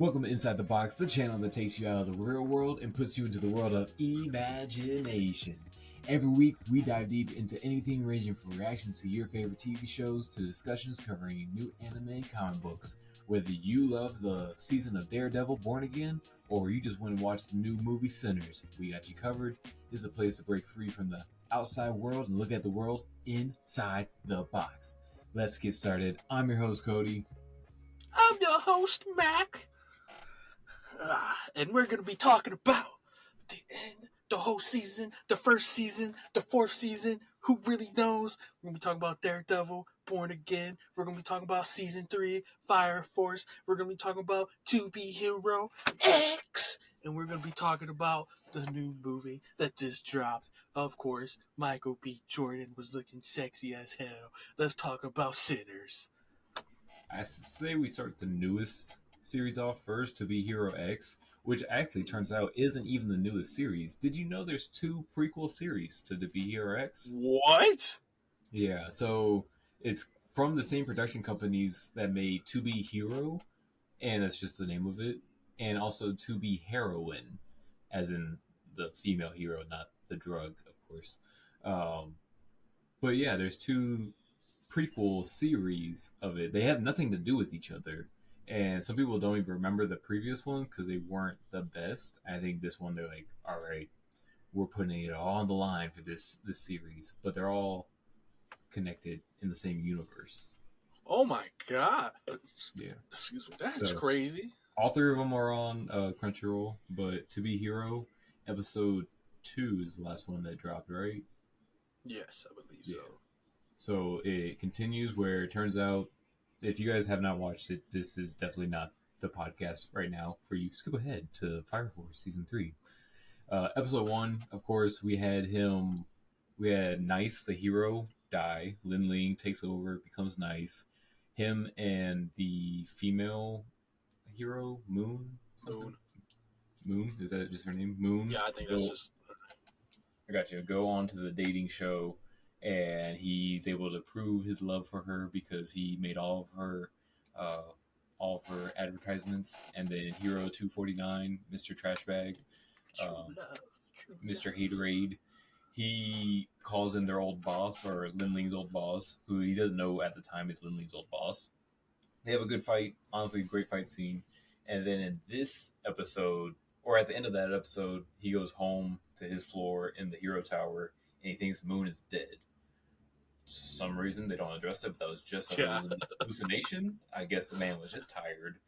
Welcome to Inside the Box, the channel that takes you out of the real world and puts you into the world of imagination. Every week, we dive deep into anything ranging from reactions to your favorite TV shows to discussions covering new anime and comic books. Whether you love the season of Daredevil Born Again, or you just want to watch the new movie Sinners, we got you covered. This is a place to break free from the outside world and look at the world inside the box. Let's get started. I'm your host, Cody. I'm your host, Mac. And we're going to be talking about the end, the whole season, the first season, the fourth season. Who really knows? We're going to be talking about Daredevil, Born Again. We're going to be talking about Season 3, Fire Force. We're going to be talking about To Be Hero X. And we're going to be talking about the new movie that just dropped. Of course, Michael B. Jordan was looking sexy as hell. Let's talk about Sinners. I say we start the newest series off first, To Be Hero X, which actually turns out isn't even the newest series. Did you know there's 2 prequel series to To Be Hero X? What? Yeah, so it's from the same production companies that made To Be Hero, and that's just the name of it, and also To Be Heroine, as in the female hero, not the drug, of course. Um, but yeah, there's 2 prequel series of it. They have nothing to do with each other, and some people don't even remember the previous one because they weren't the best. I think this one they're like, all right, we're putting it all on the line for this series, but they're all connected in the same universe. Oh my god! Yeah, Excuse me, that's crazy. All 3 of them are on Crunchyroll, but To Be Hero episode 2 is the last one that dropped, right? Yes, I believe so. So it continues where it turns out, if you guys have not watched it, this is definitely not the podcast right now for you. Skip ahead to Fire Force Season 3. Episode 1, of course, we had Nice, the hero, die. Lin Ling takes over, becomes Nice. Him and the female hero, Moon? Moon? Is that just her name? Moon? Yeah, I think that's just... I got you. Go on to the dating show, and he's able to prove his love for her because he made all of her advertisements. And then Hero 249, Mr. Trashbag, Mr. Haterade, he calls in their old boss, or Lin Ling's old boss, who he doesn't know at the time is Lin Ling's old boss. They have a good fight, honestly, great fight scene. And then in this episode, or at the end of that episode, he goes home to his floor in the Hero Tower, and he thinks Moon is dead. For some reason, they don't address it, but that was just a hallucination. I guess the man was just tired.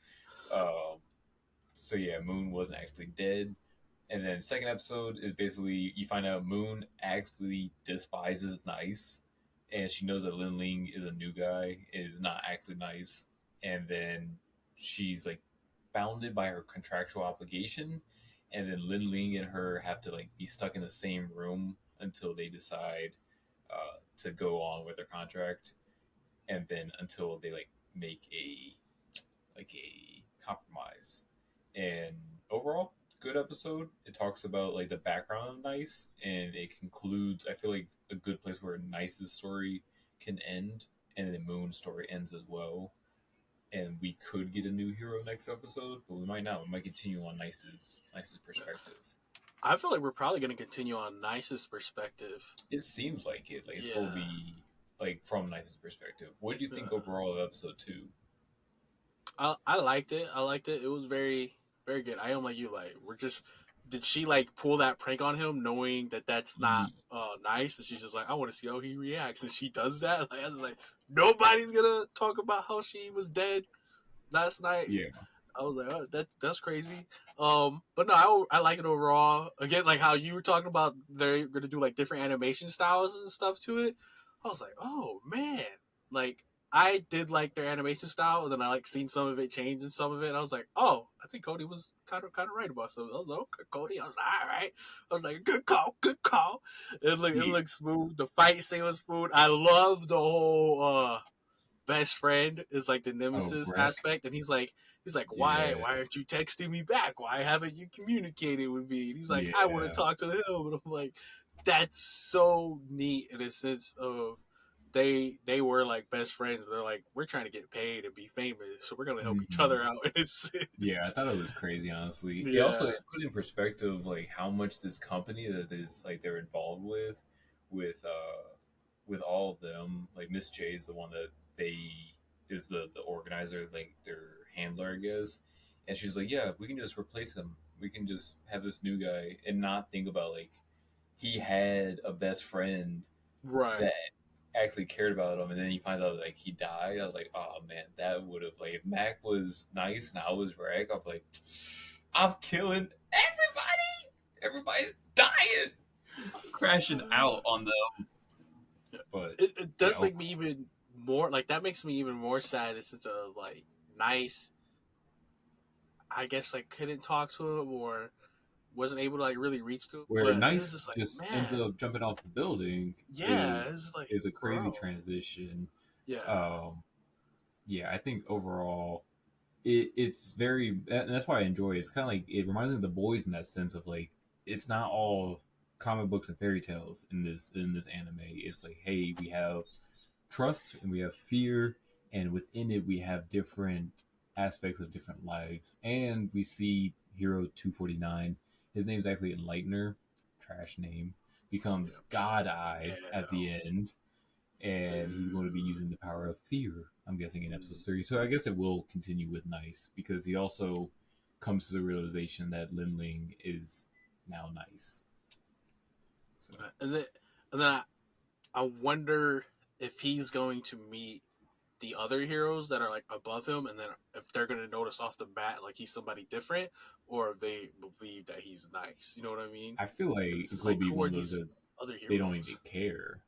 So yeah, Moon wasn't actually dead. And then second episode is basically, you find out Moon actually despises Nice, and she knows that Lin Ling is a new guy, is not actually Nice. And then she's like bounded by her contractual obligation, and then Lin Ling and her have to like be stuck in the same room until they decide to go on with their contract, and then until they like make a compromise. And overall, good episode. It talks about like the background of Nice, and it concludes, I feel like, a good place where Nice's story can end, and then Moon's story ends as well. And we could get a new hero next episode, but we might not. We might continue on Nice's perspective. I feel like we're probably going to continue on Nice's perspective. It seems like it. Like, it's going to be like from Nice's perspective. What did you think overall of episode 2? I liked it. It was very, very good. I am like you. Like, did she like pull that prank on him, knowing that that's not Nice? And she's just like, I want to see how he reacts, and she does that. Like, I was like, nobody's gonna talk about how she was dead last night. Yeah, I was like, oh, that's crazy. But no, I like it overall. Again, like how you were talking about, they're gonna do like different animation styles and stuff to it. I was like, oh man, like I did like their animation style, and then I like seen some of it change and some of it. And I was like, oh, I think Cody was kind of right about something. I was like, okay, Cody. I was like, all right. I was like, good call. It looked smooth. The fight scene was smooth. I love the whole best friend is like the nemesis aspect, and he's like, why aren't you texting me back? Why haven't you communicated with me? And he's like, I want to talk to him, and I'm like, that's so neat in a sense of they were like best friends. They're like, we're trying to get paid and be famous, so we're gonna help each Hmm. other out in a sense. Yeah, I thought it was crazy. Honestly, it also Yeah, it put in perspective like how much this company that is like they're involved with with all of them. Like Miss J is the one that they is the organizer, like their handler, I guess. And she's like, yeah, we can just replace him. We can just have this new guy and not think about like he had a best friend right. that actually cared about him, and then he finds out like he died. I was like, oh man, that would have like if Mac was nice and I was Rag, I'm like, I'm killing everybody. Everybody's dying. I'm crashing out on them. But It yeah, does make me even more like that makes me even more sad. It's such a like nice. I guess like couldn't talk to him or wasn't able to like really reach to him, where but it's Nice just like just ends man, up jumping off the building yeah, it's just like is a crazy bro, transition. yeah, Um, yeah, I think overall it's very and that's why I enjoy it. It's kind of like it reminds me of the boys in that sense of like it's not all comic books and fairy tales in this anime. It's like hey, we have trust and we have fear, and within it we have different aspects of different lives. And we see Hero 249. His name's actually Enlightener, trash name, becomes yeah, God Eye at yeah. the end, and he's going to be Boo. using the power of fear. I'm guessing in episode Mm. 30. So I guess it will continue with Nice because he also comes to the realization that Linling is now Nice. So And then and then I wonder if he's going to meet the other heroes that are like above him, and then if they're going to notice off the bat like he's somebody different, or if they believe that he's nice. You know what I mean? I feel like Because it it's will like, be who one are of those these that other they don't even heroes? care.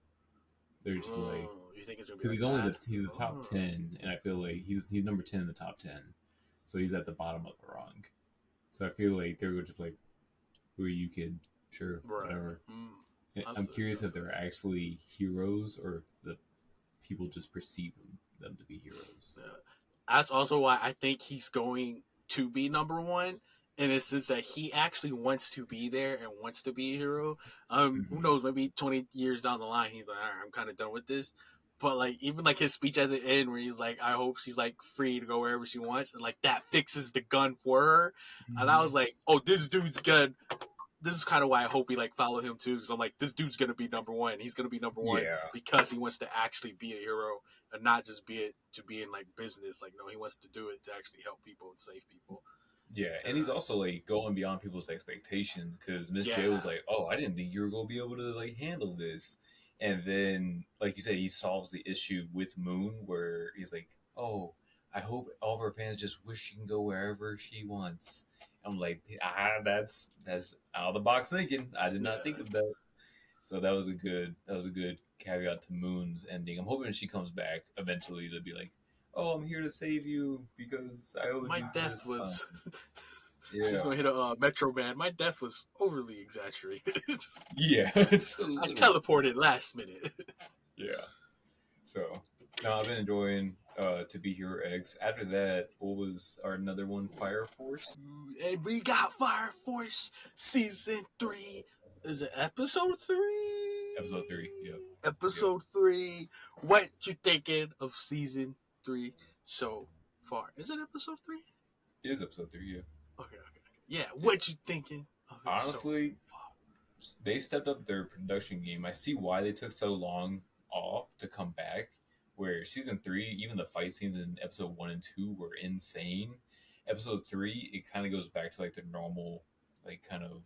They're just like Oh, you think it's gonna be because like he's only that? he's the top Oh, 10, and I feel like he's number 10 in the top 10, so he's at the bottom of the rung. So I feel like they're just like, who are you, kid? Sure, right. whatever. Mm, I I'm feel you. curious I if feel they're you. actually heroes or if the people just perceive them to be heroes. Yeah. That's also why I think he's going to be number one in a sense that he actually wants to be there and wants to be a hero. Who Mm-hmm. knows? Maybe 20 years down the line, he's like, all right, I'm kind of done with this. But like, even like his speech at the end, where he's like, I hope she's like free to go wherever she wants, and like that fixes the gun for her. And I Mm-hmm. was like, oh, this dude's good. This is kind of why I hope we like follow him too, because I'm like, this dude's gonna be number one. He's gonna be number one Yeah, because he wants to actually be a hero and not just be it to be in like business. Like, no, he wants to do it to actually help people and save people. yeah, And and he's also like going beyond people's expectations because Miss J yeah, was like, "Oh, I didn't think you were gonna be able to like handle this," and then, like you said, he solves the issue with Moon, where he's like, "Oh, I hope all of her fans just wish she can go wherever she wants." I'm like, that's out of the box thinking. I did not think yeah. of that. So that was a good caveat to Moon's ending. I'm hoping she comes back eventually to be like, "Oh, I'm here to save you because I owed My you for death this time." was. She's Yeah, gonna hit a Metro Man. My death was overly exaggerated. yeah, just a I little bit. teleported last minute. Yeah. So no, I've been enjoying To Be Hero X. After that, what was our another one? Fire Force. And we got Fire Force season 3. Is it episode 3? Episode 3. Yep. Yep. Episode 3. What you thinking of season 3 so far? Is it episode 3? It is episode 3. Yeah. Okay, okay, okay. Yeah, Yeah. what you thinking of it so Honestly, far? they stepped up their production game. I see why they took so long off to come back. Where season 3, even the fight scenes in episode 1 and 2 were insane. Episode 3, it kind of goes back to like like kind of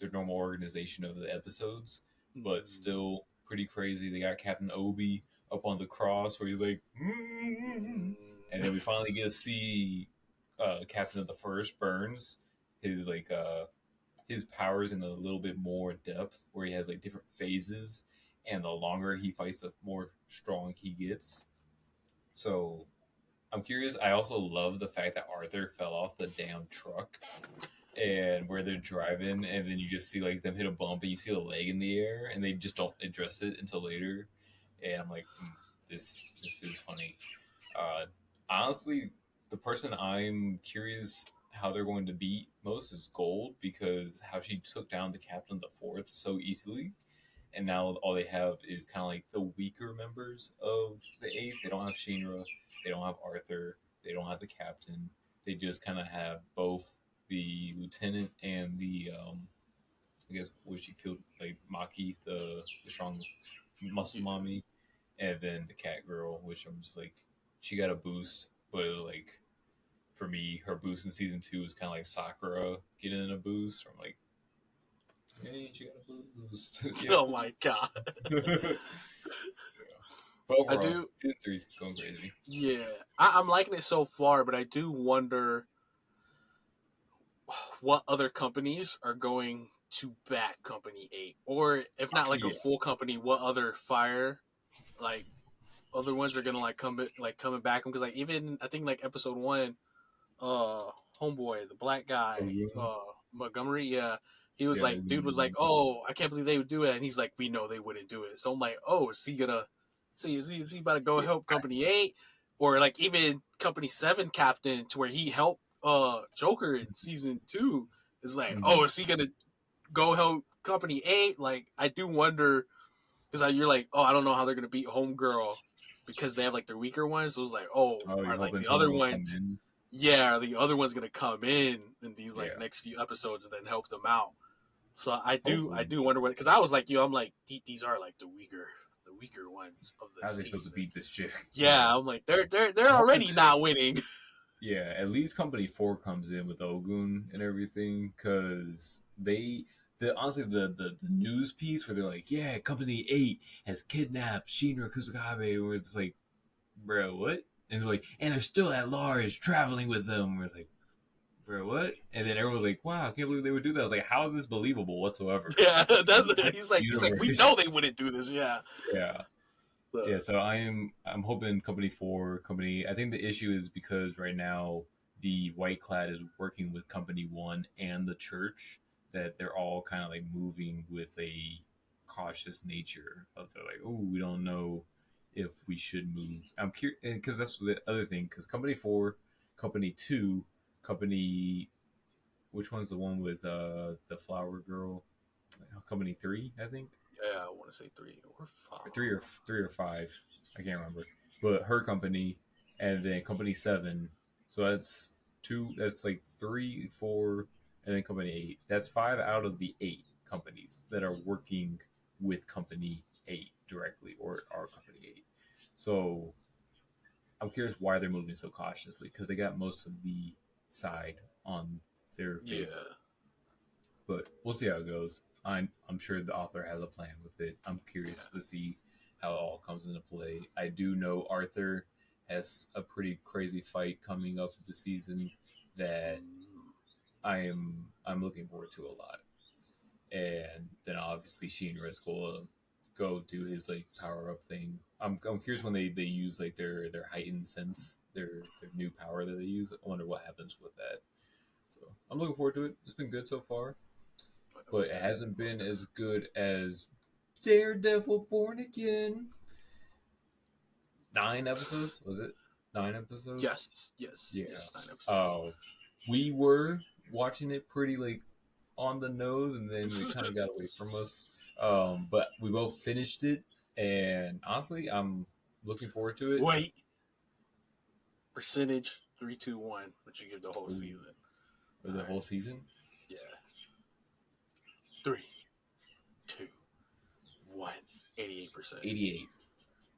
their normal organization of the episodes, but Mm, still pretty crazy. They got Captain Obi up on the cross where he's like, "Mm." And then we finally get to see Captain of the First Burns, his his powers in a little bit more depth, where he has like different phases, and the longer he fights, the more strong he gets. So I'm curious. I also love the fact that Arthur fell off the damn truck and where they're driving, and then you just see like them hit a bump, and you see the leg in the air, and they just don't address it until later. And I'm like, this is funny. Uh, Honestly, the person I'm curious how they're going to beat most is Gold because how she took down the captain of the fourth so easily, and now all they have is kind of like the weaker members of the eighth. They don't have Shinra, they don't have Arthur, they don't have the captain. They just kind of have both the lieutenant and the I guess what she killed like Maki, the strong muscle Yeah. mommy, and then the cat girl, which I'm just like she got a boost, but it was like for me, her boost in season two was kind of like Sakura getting a boost. I'm like, hey, she got a boost. Yeah, Oh cool. my god. But I overall, do. season three's going crazy. Yeah, I'm liking it so far, but I do wonder what other companies are going to back Company 8, or if not like a Yeah. full company, what other fire like other ones are gonna like coming back because like even I think like episode 1, uh homeboy, the black guy, Ogun. Montgomery, yeah, he was Yeah, like, dude was like, Ogun. oh, I can't believe they would do it, and he's like, we know they wouldn't do it. So I'm like, oh, is he gonna see, is he about to go Yeah. help Company 8, or like even Company 7 captain to where he helped Joker in season 2 is like, Mm-hmm. oh, is he gonna go help Company 8? Like, I do wonder because you're like, oh, I don't know how they're gonna beat Homegirl because they have like their weaker ones. So it was like, oh, Oh, are you're like hoping the someone other will come ones? in? Yeah, are the other ones gonna come in these like Yeah. next few episodes and then help them out? So I Hopefully. do wonder what, because I was like you, I'm like these are like the weaker ones of How are this they team. supposed to beat this chick? Yeah. Yeah, I'm like they're I'm hoping already that, not winning. yeah, at least Company 4 comes in with Ogun and everything, because honestly, the news piece where they're like, yeah, Company 8 has kidnapped Shinra Kusakabe, where it's like, bro, what? And it's like, and they're still at large traveling with them. Where it's like, bro, what? And then everyone's like, wow, I can't believe they would do that. I was like, how is this believable whatsoever? Yeah, that's What he's like we universe? know they wouldn't do this. Yeah, Yeah. so, Yeah, so I'm hoping Company 4, Company I think the issue is because right now the White Clad is working with Company 1 and the church, that they're all kind of like moving with a cautious nature of they're like, oh, we don't know if we should move. I'm curious because that's the other thing, because Company 4, Company 2, Company, which one's the one with the flower girl? Company 3, I think. yeah. I want to say 3 or 5. Or three or five. I can't remember. But her company, and then Company 7. So that's two. That's like 3, 4, and then Company 8. That's 5 out of the 8 companies that are working with Company 8 directly, or our Company 8. So I'm curious why they're moving so cautiously, because they got most of the side on their favor. Yeah, But we'll see how it goes. I'm sure the author has a plan with it. I'm curious to see how it all comes into play. I do know Arthur has a pretty crazy fight coming up this season that I'm looking forward to a lot. And then obviously Sheen Risk will go do his like power up thing. I'm curious when they use like their heightened sense, their new power that they use. I wonder what happens with that. So I'm looking forward to it. It's been good so far, but most it definitely, hasn't most been as definitely. good as Daredevil Born Again. 9 episodes, was it? 9 episodes. Yes, yes, Yeah. yes. 9 episodes. Uh, we were watching it pretty like on the nose, and then it kind of got away from us. But we both finished it, and honestly, I'm looking forward to it. Wait, percentage 3, 2, 1. What you give the whole Ooh, season? for All the right, whole season. yeah. 3, 2, 1. 88%. 88.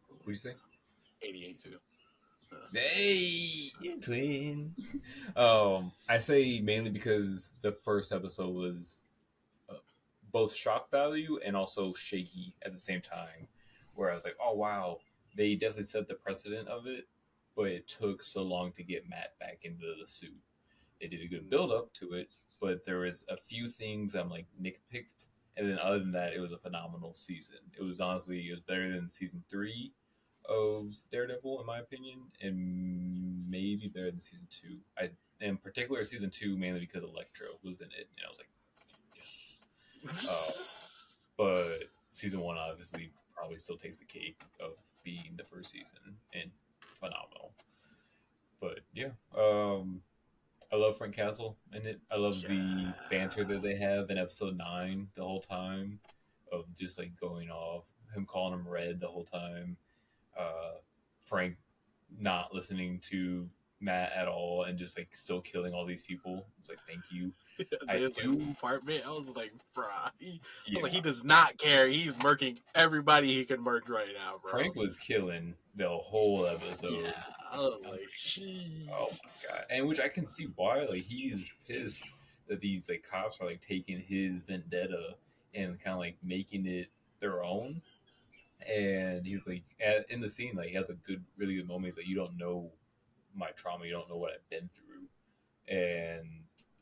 What'd you say? 88 too. Hey, you twin. I say mainly because the first episode was both shock value and also shaky at the same time. Where I was like, oh wow, they definitely set the precedent of it, but it took so long to get Matt back into the suit. They did a good build up to it, but there was a few things I'm like nitpicked, and then other than that, it was a phenomenal season. It was better than season 3 of Daredevil in my opinion, and maybe better than season 2. I in particular season 2 mainly because Electro was in it, and I was like, yes. But season 1 obviously probably still takes the cake of being the first season and phenomenal. But yeah, I love Frank Castle in it. I love the banter that Yeah. they have in episode 9 the whole time. of just like going off, him calling him Red the whole time, uh, Frank not listening to Matt at all and just like still killing all these people. It's like, thank you. I There's like do, apartment. I was like, bruh. I was like, yeah. he does not care. He's murking everybody he can murk right now, bro. Frank was killing the whole Yeah. episode. I was I was like, like, oh sheesh. my god, and which I can see why. Like he's pissed that these like cops are like taking his vendetta and kind of like making it their own. And he's like in the scene, like he has a good, really good moment. He's like, you don't know my trauma, you don't know what I've been through. And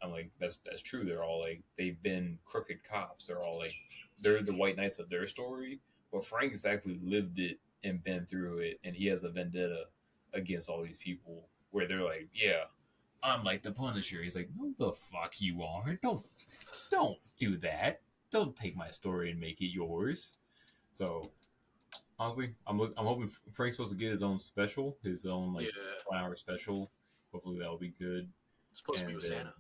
I'm like, that's true. They're all like they've been crooked cops. They're all like they're the white knights of their story. But Frank's actually lived it and been through it, and he has a vendetta against all these people where they're like, yeah, I'm like the Punisher. He's like, no, the fuck you are. Don't do that. Don't take my story and make it yours. So honestly, I'm hoping Frank's supposed to get his own special, his own Yeah. like 1 hour special. Hopefully that'll be good. It's supposed to be And with then Santa.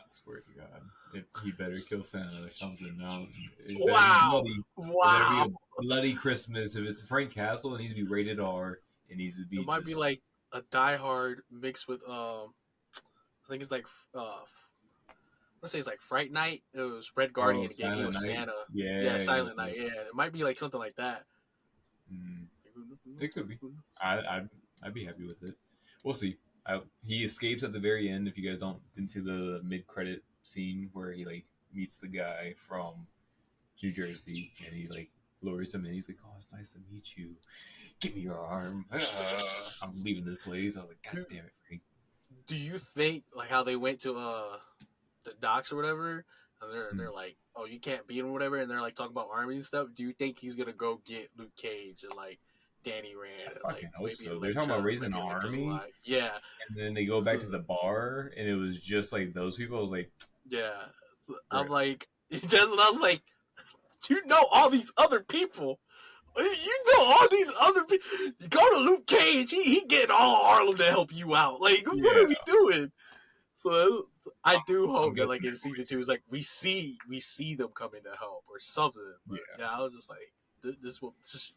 I swear to God, he better kill Santa or something. No, it better be Wow. bloody. It better be Wow. a bloody Christmas. If it's Frank Castle, it needs to be rated R. It needs to be It might be just like a Die Hard mixed with I think it's like let's say it's like Fright Night. It was Red Guardian again. He Silent was Night. Santa. Yeah, Yeah, Silent Night. Yeah, it might be like something like that. mm, it could be. I'd be happy with it. We'll see. He escapes at the very end. If you guys didn't see the mid credit scene where he like meets the guy from New Jersey and he like lures him in. He's like, "Oh, it's nice to meet you. Give me your arm. I'm leaving this place." I was like, "God damn it, Frank." Do you think like how they went to the docks or whatever, and they're Hmm. like, oh, you can't beat him or whatever, and they're like talking about army and stuff. Do you think he's gonna go get Luke Cage and like Danny I Rand and fucking like hope maybe so. They're talking about Elektra, raising maybe an Elektra's army, alive? Yeah, and then they go back so, to the bar, and it was just like those people. I was like, yeah. "Bruh, I'm like, just and I was like, you know all these other people. You know all these other people. You go to Luke Cage. He getting all Harlem to help you out. Like, what yeah, are we doing? So I do I'm hope that guessing like in they're season going two is like we see them coming to help or something. to." But Yeah, yeah, I was just like,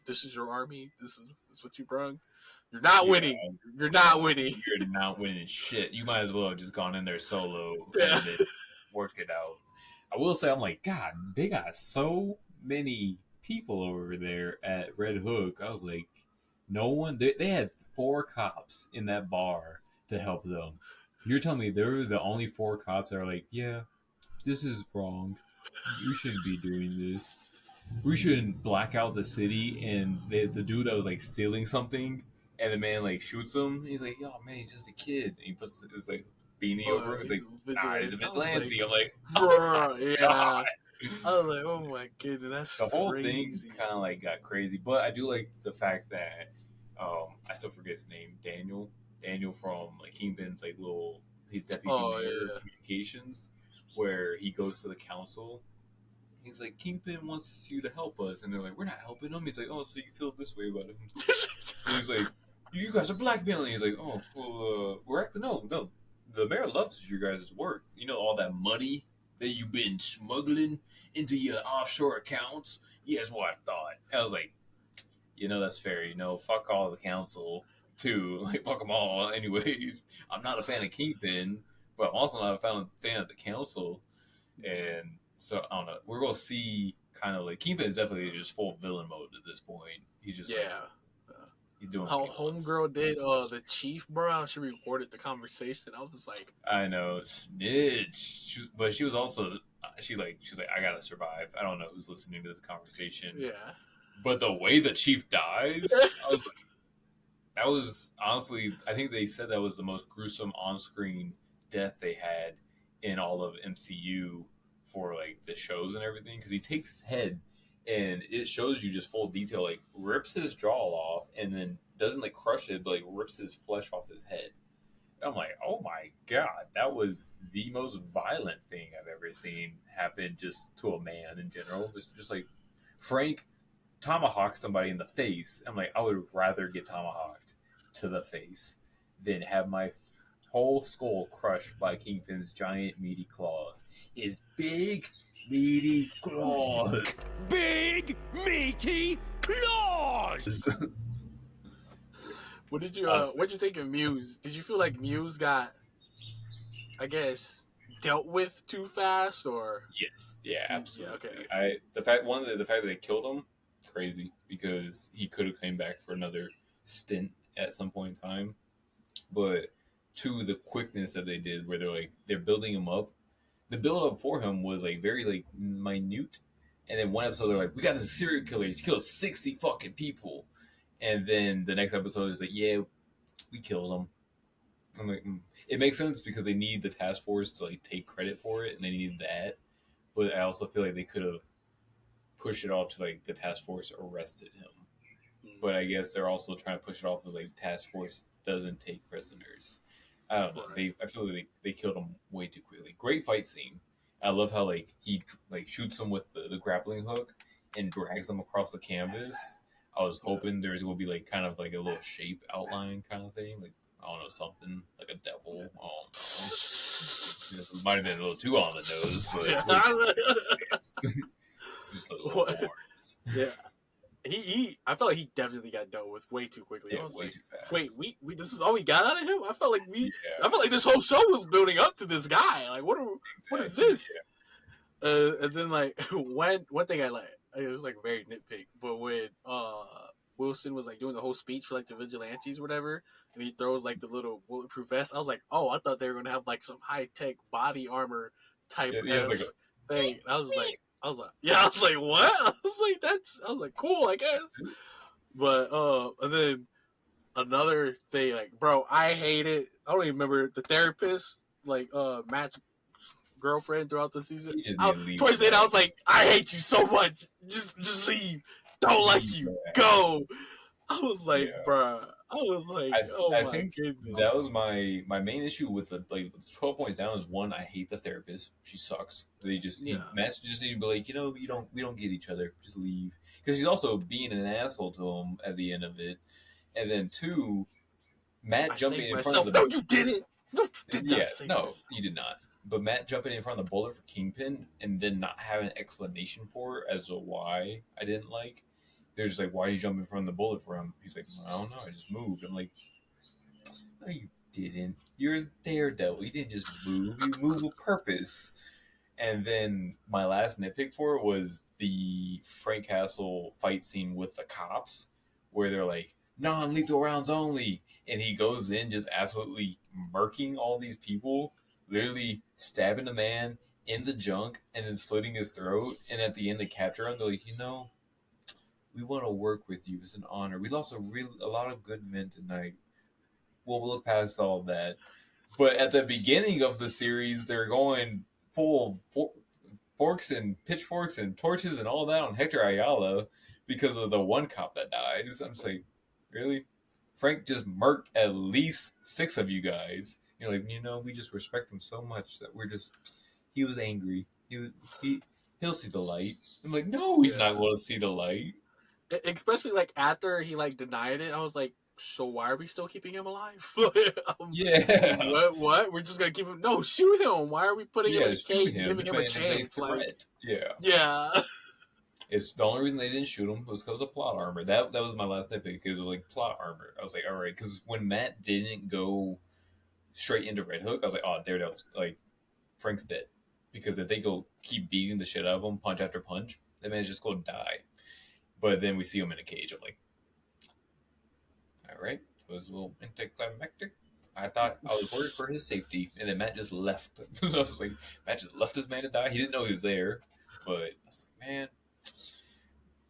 this is your army. This is what you brung. You're not winning. yeah. You're not winning. You're not winning shit. You might as well have just gone in there solo Yeah. and then worked it out. I will say, I'm like, God, they got so many people over there at Red Hook. I was like, no one. They had 4 cops in that bar to help them. You're telling me they're the only 4 cops that are like, yeah, this is wrong. We shouldn't be doing this. We shouldn't black out the city. And the dude that was like stealing something, and the man like shoots him. He's like, "Yo, man, he's just a kid." And he puts his like beanie over him. He's He's like, a "Nah, he's a vigilante. I was like, vigilante." I'm like, "Oh my bruh, god!" yeah. I was like, oh my goodness, that's The whole thing crazy. kind of like got crazy, but I do like the fact that I still forget his name, Daniel. Daniel from like Kingpin's like little his deputy Oh mayor of yeah. communications, where he goes to the council. He's like, Kingpin wants you to help us, and they're like, we're not helping him. He's like, oh, so you feel this way about him? And he's like, you guys are blackmailing. He's like, oh, well, we're actually no. The mayor loves your guys' work. You know all that money that you've been smuggling into your offshore accounts. Yeah, that's what I thought. I was like, that's fair. Fuck all the council too. Like, fuck them all. Anyways, I'm not a fan of Kingpin, but I'm also not a fan of the council. And so I don't know. We're gonna see kind of like Kingpin is definitely just full villain mode at this point. He's just like Yeah. he's doing How what he wants. homegirl did the chief, bro. She recorded the conversation. I was like, I know, snitch. But she was also she's like I gotta survive. I don't know who's listening to this conversation. yeah. But the way the chief dies, I was like, that was honestly, I think they said that was the most gruesome on-screen death they had in all of MCU for like the shows and everything. Because he takes his head and it shows you just full detail, like rips his jaw off and then doesn't like crush it, but like rips his flesh off his head. I'm like, oh my god, that was the most violent thing I've ever seen happen just to a man in general. Just like Frank tomahawk somebody in the face. I'm like, I would rather get tomahawked to the face than have my whole skull crushed by Kingpin's giant meaty claws. His big Meaty claws. Big, meaty claws! What'd you think of Muse? Did you feel like Muse got, I guess, dealt with too fast, or Yes, yeah, yeah, okay. absolutely. The fact that they killed him, crazy, because he could have came back for another stint at some point in time. But to the quickness that they did, where they're building him up, the build up for him was like very like minute, and then one episode they're like, we got this serial killer, he's killed 60 fucking people, and then the next episode is like, yeah, we killed him. I'm like, it makes sense because they need the task force to like take credit for it, and they need that. But I also feel like they could have pushed it off to like the task force arrested him. But I guess they're also trying to push it off of like task force doesn't take prisoners. I don't know. Right. I feel like they killed him way too quickly. Great fight scene. I love how like he like shoots him with the grappling hook and drags him across the canvas. I was hoping there's gonna be like kind of like a little shape outline kind of thing, like I don't know, something like a devil. I don't know. It might have been a little too on the nose, but just a little horns. Yeah. I felt like he definitely got dealt with way too quickly. Yeah, I was way like, too fast. wait, we this is all we got out of him? I felt like Yeah. I felt like this whole show was building up to this guy. Like, what is this? Yeah. And then like one thing I like, it was like very nitpick, but when Wilson was like doing the whole speech for like the vigilantes or whatever, and he throws like the little bulletproof vest, I was like, oh, I thought they were gonna have like some high tech body armor type Yeah, he has like thing. And I was like, yeah, I was like, what? I was like, cool, I guess. But and then another thing, like, bro, I hate it. I don't even remember the therapist, like Matt's girlfriend throughout the season. he just need to leave. Towards the end, I was like, I hate you so much. Just leave. Don't like you. Go. I was like, Yeah. bruh. I was like, I my think goodness. that was my main issue with the like 12 points down is one, I hate the therapist. She sucks. They just Matt just need to be like, we don't get each other. Just leave, because he's also being an asshole to him at the end of it. And then two, Matt jumping in front of the No, you didn't. No, you did not save myself. you did not. But Matt jumping in front of the bullet for Kingpin and then not having an explanation for it as to why I didn't like. They're just like, why did you jump in front of the bullet for him? He's like, I don't know, I just moved. I'm like, no, you didn't. You're Daredevil. You didn't just move. You move with purpose. And then my last nitpick for it was the Frank Castle fight scene with the cops, where they're like, non-lethal rounds only. And he goes in just absolutely murking all these people, literally stabbing a man in the junk and then slitting his throat. And at the end, they capture him. They're like, we want to work with you. It's an honor. We lost a lot of good men tonight. We'll look past all that. But at the beginning of the series, they're going full forks and pitchforks and torches and all that on Hector Ayala because of the one cop that dies. I'm just like, really? Frank just murked at least 6 of you guys. You're like, we just respect him so much that he was angry. He'll see the light. I'm like, no, he's not going to see the light. Especially like after he like denied it, I was like, so why are we still keeping him alive? Yeah. What? We're just gonna keep him? No, shoot him. Why are we putting him in a cage, giving him a chance? Like, yeah. It's the only reason they didn't shoot him was because of plot armor. That was my last nitpick, because it was like plot armor. I was like, all right, because when Matt didn't go straight into Red Hook, I was like, oh, Daredevil, like Frank's dead, because if they go keep beating the shit out of him, punch after punch, that man's just gonna die. But then we see him in a cage. I'm like, all right, it was a little anticlimactic. I thought I was worried for his safety, and then Matt just left. I was like, Matt just left this man to die. He didn't know he was there, but I was like, man,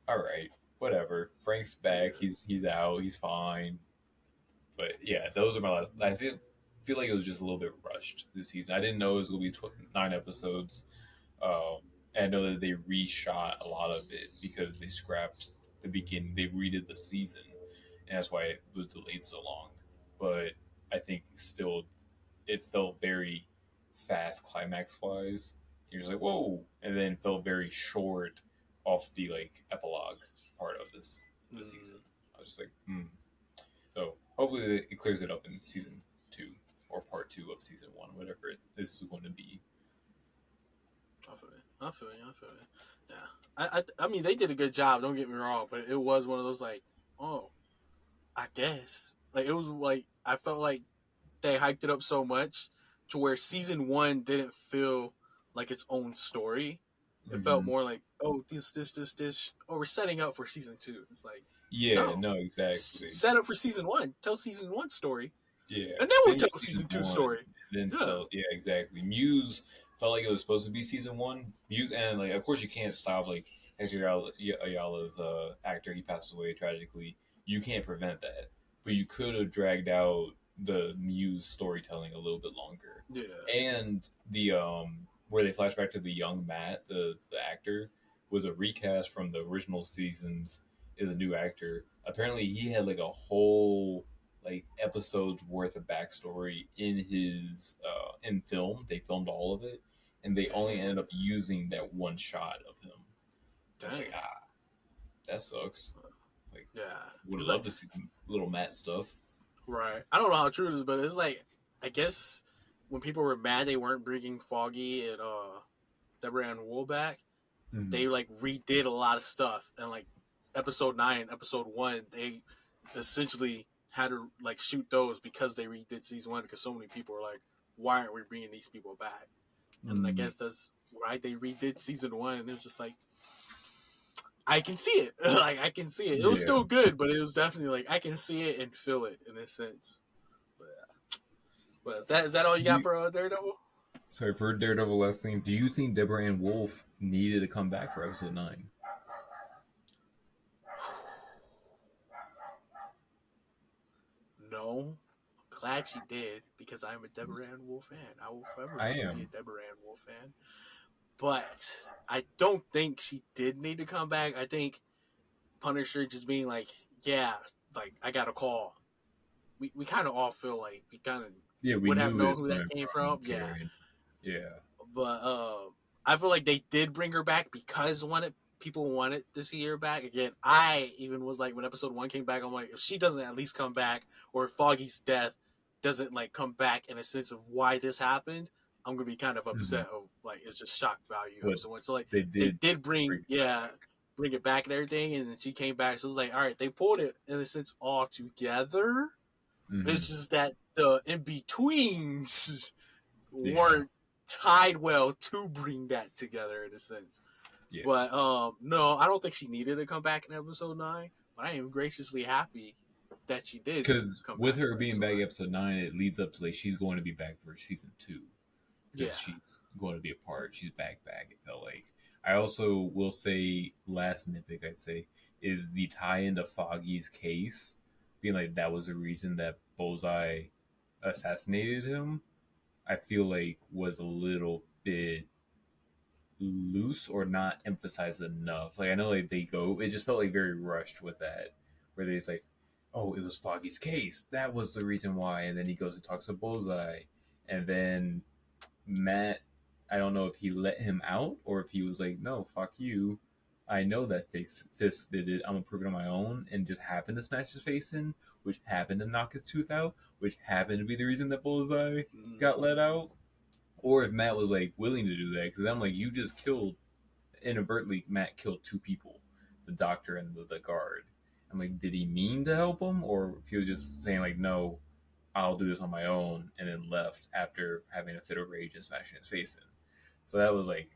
all right, whatever. Frank's back. He's out. He's fine. But yeah, those are my last. I feel like it was just a little bit rushed this season. I didn't know it was going to be 9 episodes. And I know that they reshot a lot of it because they scrapped the beginning. They redid the season, and that's why it was delayed so long. But I think still, it felt very fast climax wise. You're just like, whoa, and then felt very short off the like epilogue part of this season. I was just like, So hopefully it clears it up in season 2 or part 2 of season 1, whatever this is going to be. I feel you. I feel you. I feel you. Yeah. I mean, they did a good job. Don't get me wrong, but it was one of those like, oh, I guess. Like it was like I felt like they hyped it up so much to where season one didn't feel like its own story. It felt Mm-hmm. more like, oh, this. Oh, we're setting up for season two. It's like, Yeah, no, no, exactly. set up for season one. Tell season one story, Yeah, and then we'll tell finish season season two one, story. and then Yeah, so yeah, exactly. Muse felt like it was supposed to be season one. Muse, and like of course you can't stop like Hector Ayala's actor. He passed away tragically. You can't prevent that, but you could have dragged out the Muse storytelling a little bit longer. yeah, And the where they flash back to the young Matt, the actor, was a recast from the original seasons. Is a new actor. Apparently, he had like a whole like episodes worth of backstory in his in film. They filmed all of it, and they only dang, ended up using that one shot of him. It's dang, like that sucks. Like yeah. would have It's like loved to see some little Matt stuff. right. I don't know how true it is, but it's like I guess when people were mad they weren't bringing Foggy and Deborah Ann Wool back, Mm-hmm. they like redid a lot of stuff, and like episode 9 and episode 1 they essentially had to like shoot those because they redid season 1 because so many people were like, why aren't we bringing these people back? And I Mm-hmm. guess that's why they redid season 1, and it was just like I can see it. Like I can see it. It was Yeah. still good, but it was definitely like I can see it and feel it in a sense. But is that all you got You, for Daredevil? sorry for Daredevil last thing. Do you think Deborah Ann Wolf needed to come back for episode 9? No. I'm glad she did because I'm a Deborah Ann Wool fan. I will forever I be a am. Deborah Ann Wool fan. But I don't think she did need to come back. I think Punisher just being like, yeah, like I got a call. We kind of all feel like we kind of Yeah, we would have knew it known was who that coming came from from. Yeah, Karen. Yeah. but I feel like they did bring her back because people wanted to see her back again. I even was like when episode 1 came back, I'm like, if she doesn't at least come back, or if Foggy's death doesn't like come back in a sense of why this happened, I'm gonna be kind of Mm-hmm. upset of like it's just shock value But episode 1. So like they they did did bring bring bring it back and everything, and then she came back. So it was like, all right, they pulled it in a sense all together. Mm-hmm. It's just that the in betweens Yeah. weren't tied well to bring that together in a sense. Yeah. But no, I don't think she needed to come back in episode 9. But I am graciously happy that she did Because come with back her for being episode back 9. episode 9, it leads up to like she's going to be back for season 2. Yeah, Because she's going to be a part. She's back. It felt like. I also will say last nitpick I'd say is the tie into Foggy's case being like that was the reason that Bullseye assassinated him. I feel like was a little bit loose or not emphasized enough. Like I know like they go, it just felt like very rushed with that, where they just like, oh, it was Foggy's case. That was the reason why, and then he goes and talks to Bullseye, and then Matt. I don't know if he let him out or if he was like, no, fuck you. I know that Fisk did it. I'm gonna prove it on my own, and just happened to smash his face in, which happened to knock his tooth out, which happened to be the reason that Bullseye got let out, or if Matt was like willing to do that, because I'm like, you just killed inadvertently. Matt killed 2 people, the doctor and the guard. I'm like, did he mean to help him, or if he was just saying like, no, I'll do this on my own, and then left after having a fit of rage and smashing his face in. So that was like,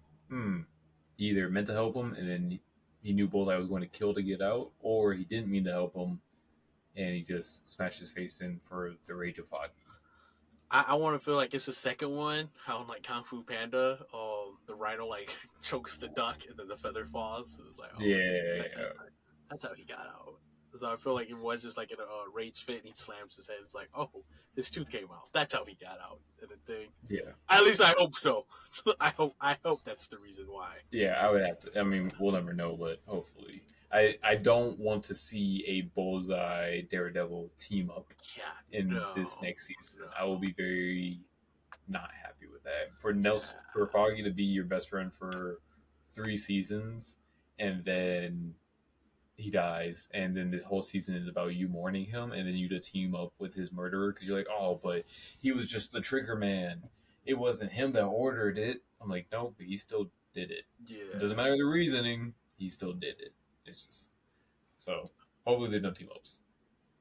he either meant to help him, and then he knew Bullseye was going to kill to get out, or he didn't mean to help him, and he just smashed his face in for the rage of Foggy. I want to feel like it's the second one. How in like Kung Fu Panda, the rhino like chokes the duck and then the feather falls. It's like, oh, Yeah, that's how he got out. So I feel like it was just like in a rage fit and he slams his head. It's like, oh, his tooth came out. That's how he got out. And the thing. yeah. At least I hope so. I hope that's the reason why. Yeah, I would have to. I mean, we'll never know, but hopefully. I don't want to see a Bullseye Daredevil team up Yeah. in No. this next season. No. I will be very not happy with that. Yeah. For Foggy to be your best friend for 3 seasons, and then he dies, and then this whole season is about you mourning him, and then you to team up with his murderer because you're like, oh, but he was just the trigger man. It wasn't him that ordered it. I'm like, no, but he still did it. Yeah. It doesn't matter the reasoning, he still did it. It's just so. Hopefully, there's no team ups.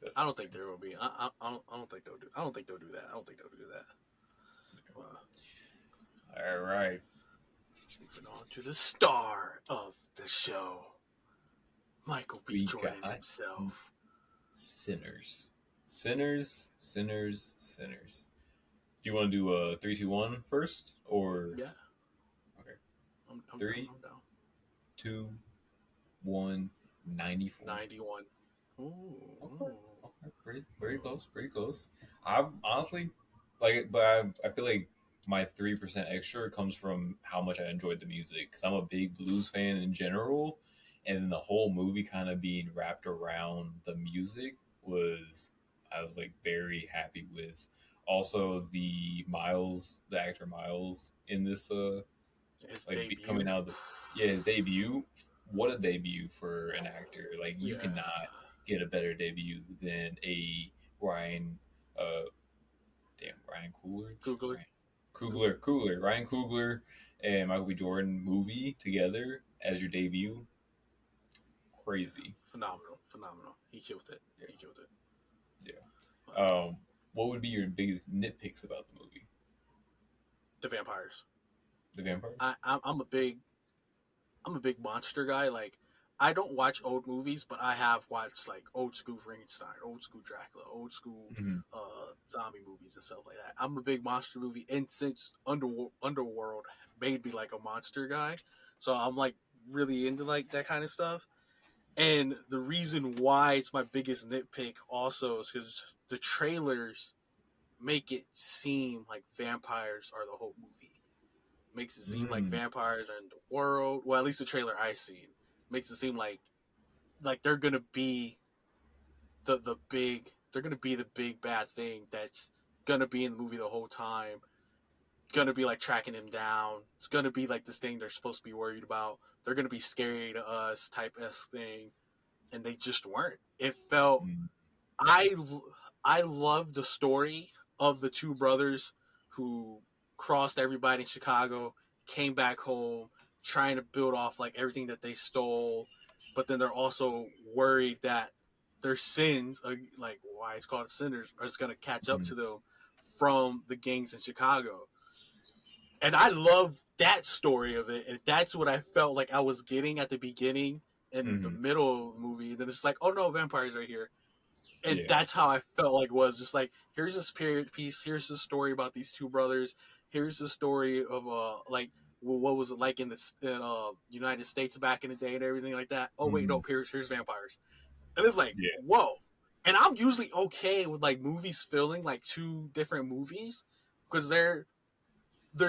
That's I the don't next think thing. there will be. I don't think they'll do. I don't think they'll do that. I don't think they'll do that. All right. Moving on to the star of the show, Michael B. We Jordan got himself. Sinners. Sinners. Do you want to do a 3, 2, 1 first, or Yeah. okay? I'm 3, down. I'm down. 2, 1. 94. 91. Ooh. Okay. Very close. Pretty close. I honestly like, but I feel like my 3% extra comes from how much I enjoyed the music because I'm a big blues fan in general, and the whole movie kind of being wrapped around the music was I was like very happy with. Also, the actor Miles in this His like debut. coming out of his debut. What a debut for an actor! Like you Yeah. cannot get a better debut than a Ryan, uh, Ryan Coogler, Googler. Ryan Coogler, and Michael B. Jordan movie together as your debut. Yeah. Crazy, Phenomenal. He killed it. yeah, He killed it. yeah. What would be your biggest nitpicks about the movie? The vampires. The vampires. I'm a big monster guy. Like, I don't watch old movies, but I have watched like old school Frankenstein, old school Dracula, old school Mm-hmm. zombie movies and stuff like that. I'm a big monster movie, and since Underworld made me like a monster guy, so I'm like really into like that kind of stuff. And the reason why it's my biggest nitpick also is because the trailers make it seem like vampires are the whole movie. Makes it seem like Mm. vampires are in the world. Well, at least the trailer I seen makes it seem like they're gonna be the big they're gonna be the big bad thing that's gonna be in the movie the whole time. Gonna be like tracking him down. It's gonna be like this thing they're supposed to be worried about. They're gonna be scary to us type S thing, and they just weren't. It felt Mm. I I love the story of the two brothers who crossed everybody in Chicago, came back home, trying to build off like everything that they stole, but then they're also worried that their sins, like why it's called sinners, is going to catch up Mm. to them from the gangs in Chicago. And I love that story of it, and that's what I felt like I was getting at the beginning and the Mm-hmm. middle of the movie. And then it's like, oh no, vampires are here, and Yeah. that's how I felt like was just like, here's this period piece, here's the story about these two brothers, here's the story of like what was it like in the United States back in the day and everything like that. Oh wait, Mm. no, here's vampires, and it's like Yeah. whoa. And I'm usually okay with like movies feeling like two different movies because they're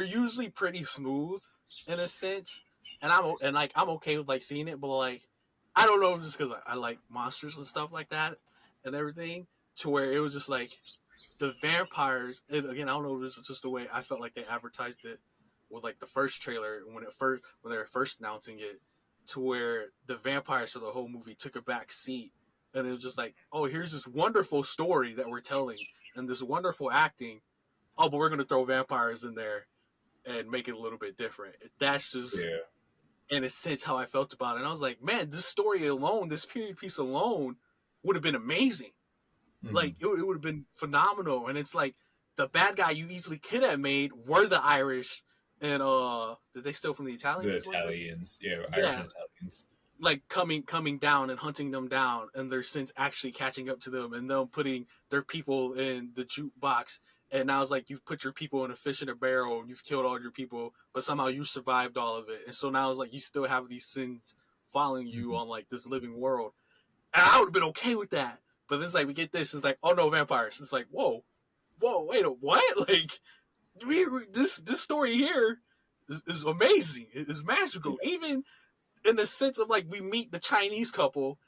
usually pretty smooth in a sense, and I'm okay with like seeing it, but like I don't know, just because I like monsters and stuff like that and everything, to where it was just like the vampires. And again, I don't know if this is just the way I felt like they advertised it with like the first trailer when they were first announcing it, to where the vampires for the whole movie took a back seat, and it was just like, oh, here's this wonderful story that we're telling and this wonderful acting. Oh, but we're gonna throw vampires in there and make it a little bit different. That's just, Yeah. in a sense, how I felt about it. And I was like, man, this story alone, this period piece alone, would have been amazing. Mm-hmm. Like, it would have been phenomenal. And it's like, the bad guy you easily could have made were the Irish. And, did they steal from the The Italians, was it? Italians, yeah, Irish Yeah. and Italians. Like, coming down and hunting them down, and their sins actually catching up to them, and them putting their people in the jukebox. And now it's like you've put your people in a fish in a barrel, and you've killed all your people, but somehow you survived all of it. And so now it's like you still have these sins following you Mm-hmm. on like this living world. And I would have been okay with that. But then it's like we get this, it's like, oh no, vampires. It's like, whoa, wait, what? Like this story here is amazing. It's magical. Yeah. Even in the sense of like we meet the Chinese couple,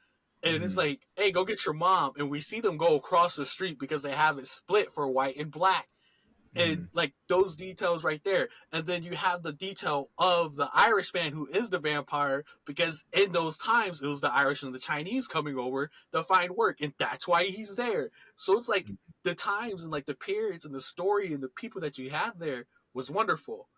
and it's Mm-hmm. like, hey, go get your mom, and we see them go across the street because they have it split for white and black, Mm-hmm. and like those details right there. And then you have the detail of the Irishman who is the vampire, because in those times it was the Irish and the Chinese coming over to find work, and that's why he's there. So it's like the times and like the periods and the story and the people that you had there was wonderful.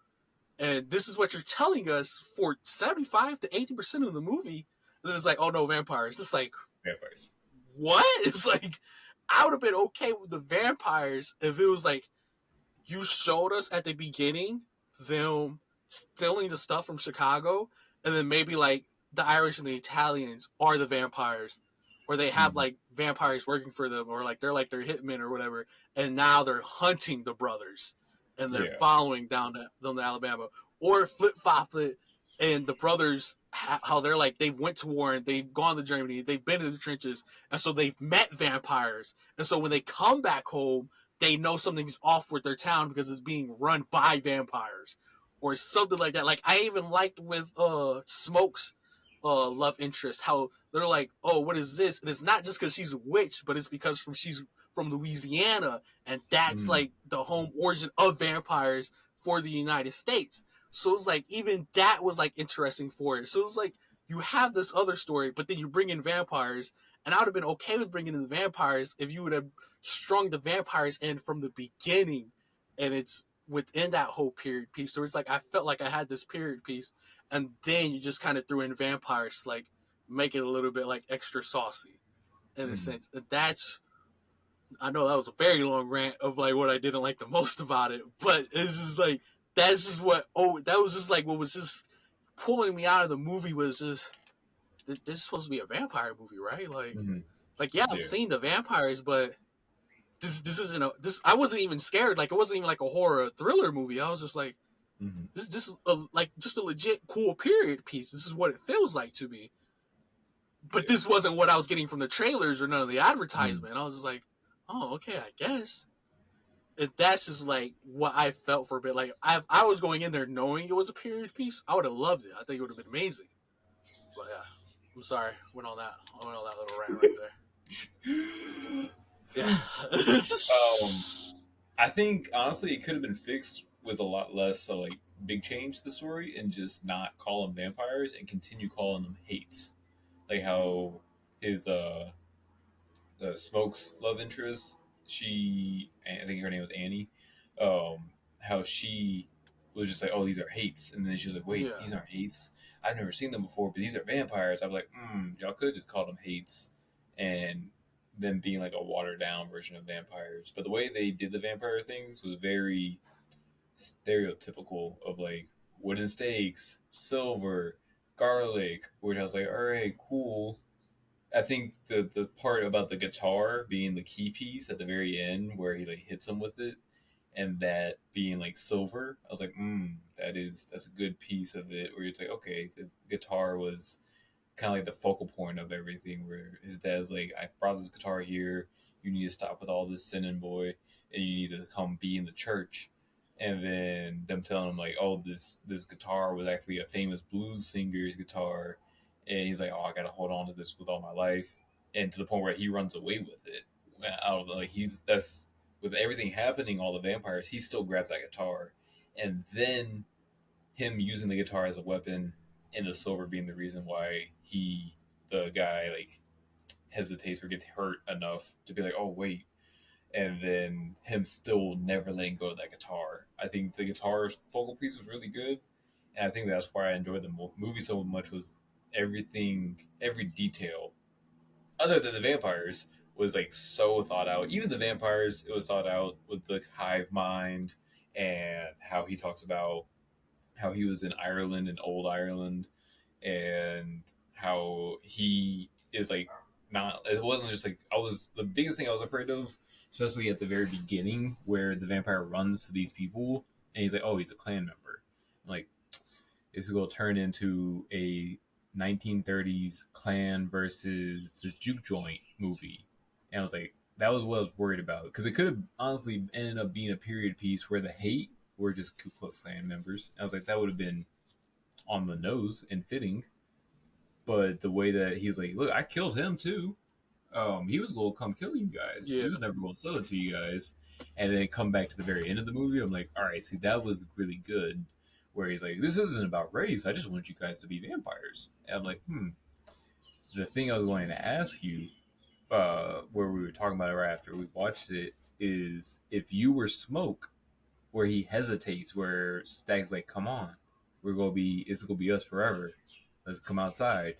And this is what you're telling us for 75 to 80% of the movie. And then it's like, oh no, vampires. It's like, Vampires. what? It's like, I would have been okay with the vampires if it was like, you showed us at the beginning them stealing the stuff from Chicago, and then maybe like the Irish and the Italians are the vampires, or they have like vampires working for them, or like they're hitmen or whatever, and now they're hunting the brothers and they're Yeah. following down to Alabama, or flip flop it. And the brothers, how they're like, they've went to war and they've gone to Germany, they've been in the trenches, and so they've met vampires. And so when they come back home, they know something's off with their town because it's being run by vampires or something like that. Like I even liked with Smoke's love interest how they're like, oh, what is this? And it's not just because she's a witch, but it's because she's from Louisiana, and that's like the home origin of vampires for the United States. So it's like even that was like interesting for it. So it's like you have this other story, but then you bring in vampires, and I would have been okay with bringing in the vampires if you would have strung the vampires in from the beginning, and it's within that whole period piece. So it's like I felt like I had this period piece, and then you just kind of threw in vampires to like make it a little bit like extra saucy in a sense. And that's, I know that was a very long rant of like what I didn't like the most about it, but it's just like that's just what that was just like what was just pulling me out of the movie was just this is supposed to be a vampire movie, right? Like yeah, I'm Yeah. seeing the vampires, but this isn't I wasn't even scared. Like it wasn't even like a horror thriller movie. I was just like, this is like just a legit cool period piece. This is what it feels like to me. But this wasn't what I was getting from the trailers or none of the advertisement. I was just like, oh, okay, I guess. And that's just like what I felt for a bit. Like I was going in there knowing it was a period piece, I would have loved it. I think it would have been amazing. But yeah, I'm sorry. I went on that little rant right there. Yeah. I think honestly it could have been fixed with a lot less like big change to the story and just not call them vampires and continue calling them hates. Like how his Smoke's love interest, I think her name was Annie, how she was just like, oh, these are hates. And then she was like, wait, Yeah. these aren't hates. I've never seen them before, but these are vampires. I'm like, y'all could just call them hates and them being like a watered down version of vampires. But the way they did the vampire things was very stereotypical of like wooden stakes, silver, garlic, which I was like, all right, cool. I think the part about the guitar being the key piece at the very end where he like hits him with it and that being like silver, I was like, that's a good piece of it where it's like, okay, the guitar was kind of like the focal point of everything where his dad's like, I brought this guitar here, you need to stop with all this sinning, boy, and you need to come be in the church. And then them telling him like, oh, this guitar was actually a famous blues singer's guitar, and he's like, oh, I gotta hold on to this with all my life, and to the point where he runs away with it. I don't know, like that's with everything happening, all the vampires, he still grabs that guitar, and then him using the guitar as a weapon, and the silver being the reason why the guy, like hesitates or gets hurt enough to be like, oh wait, and then him still never letting go of that guitar. I think the guitar's focal piece was really good, and I think that's why I enjoyed the movie so much. Was every detail, other than the vampires, was like so thought out. Even the vampires, it was thought out with the hive mind and how he talks about how he was in Ireland, in old Ireland, and how he is like not. It wasn't just like I was. The biggest thing I was afraid of, especially at the very beginning, where the vampire runs to these people and he's like, "Oh, he's a clan member." I'm like, this is going to turn into a 1930s clan versus this juke joint movie, and I was like, that was what I was worried about because it could have honestly ended up being a period piece where the hate were just Ku Klux Klan members. I was like, that would have been on the nose and fitting. But the way that he's like, look, I killed him too. He was going to come kill you guys. Yeah. He was never going to sell it to you guys. And then come back to the very end of the movie. I'm like, all right, see, that was really good. Where he's like, this isn't about race. I just want you guys to be vampires. And I'm like, The thing I was going to ask you, where we were talking about it right after we watched it, is if you were Smoke, where he hesitates, where Stag's like, "Come on, it's gonna be us forever. Let's come outside."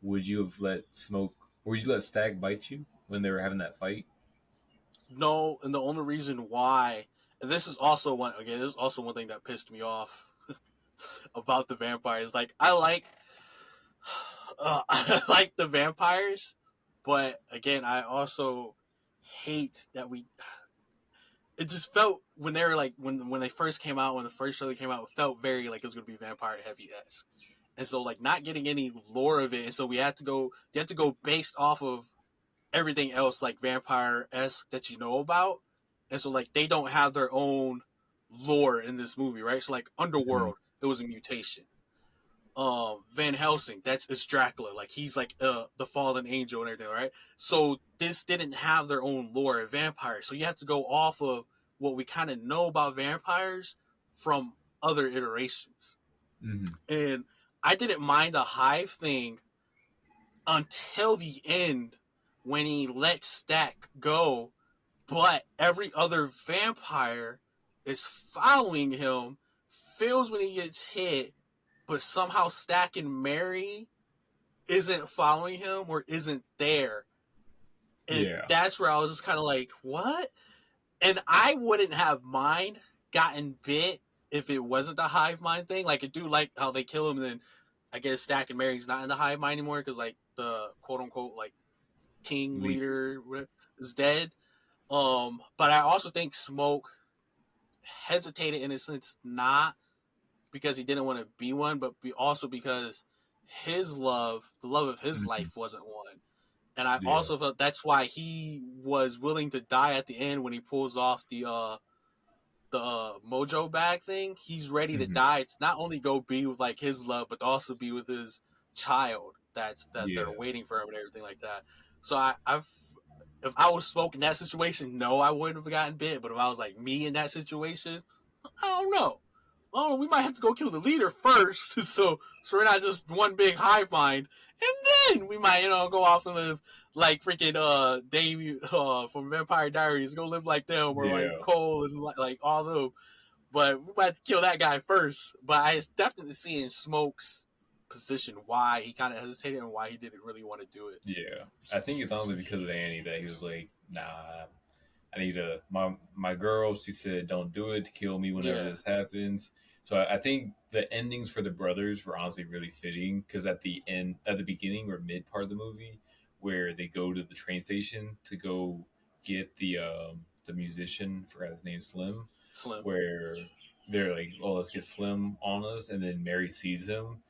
Would you have let Smoke? Would you let Stag bite you when they were having that fight? No, and the only reason why, and this is also one thing that pissed me off about the vampires. Like I like the vampires, but again, I also hate that we. It just felt when they were like when they first came out, when the first trailer came out, it felt very like it was gonna be vampire heavy esque, and so like not getting any lore of it, and so we have to go. You have to go based off of everything else like vampire esque that you know about, and so like they don't have their own lore in this movie, right? So like Mm-hmm. Underworld, it was a mutation. Van Helsing, it's Dracula, like he's like the fallen angel and everything, right? So this didn't have their own lore of vampires, so you have to go off of what we kind of know about vampires from other iterations. Mm-hmm. And I didn't mind the hive thing until the end when he let Stack go, but every other vampire is following him, feels when he gets hit, but somehow Stack and Mary isn't following him or isn't there. And Yeah. that's where I was just kind of like, what? And I wouldn't have mind gotten bit if it wasn't the hive mind thing. Like, I do like how they kill him, and then I guess Stack and Mary's not in the hive mind anymore because, like, the quote unquote, like, king leader is dead. But I also think Smoke hesitated in a sense, not because he didn't want to be one, but also because the love of his Mm-hmm. life wasn't one. And I Yeah. also felt that's why he was willing to die at the end when he pulls off the mojo bag thing. He's ready to Mm-hmm. die. It's not only go be with like his love, but also be with his child that they're Yeah. waiting for him and everything like that. So I've if I was Smoke in that situation, no, I wouldn't have gotten bit. But if I was like me in that situation, I don't know. Oh, we might have to go kill the leader first, so we're not just one big hive mind, and then we might go off and live like freaking Dave from Vampire Diaries, go live like them, or like Yeah. Cole and like all of them. But we might have to kill that guy first. But I definitely see in Smoke's position why he kind of hesitated and why he didn't really want to do it. Yeah. I think it's honestly because of Annie that he was like, "Nah, I need to my girl." She said, "Don't do it to kill me whenever Yeah, this happens." So I think the endings for the brothers were honestly really fitting because at the beginning or mid part of the movie, where they go to the train station to go get the musician, forgot his name, Slim, Slim. where they're like, "Oh, let's get Slim on us," and then Mary sees him,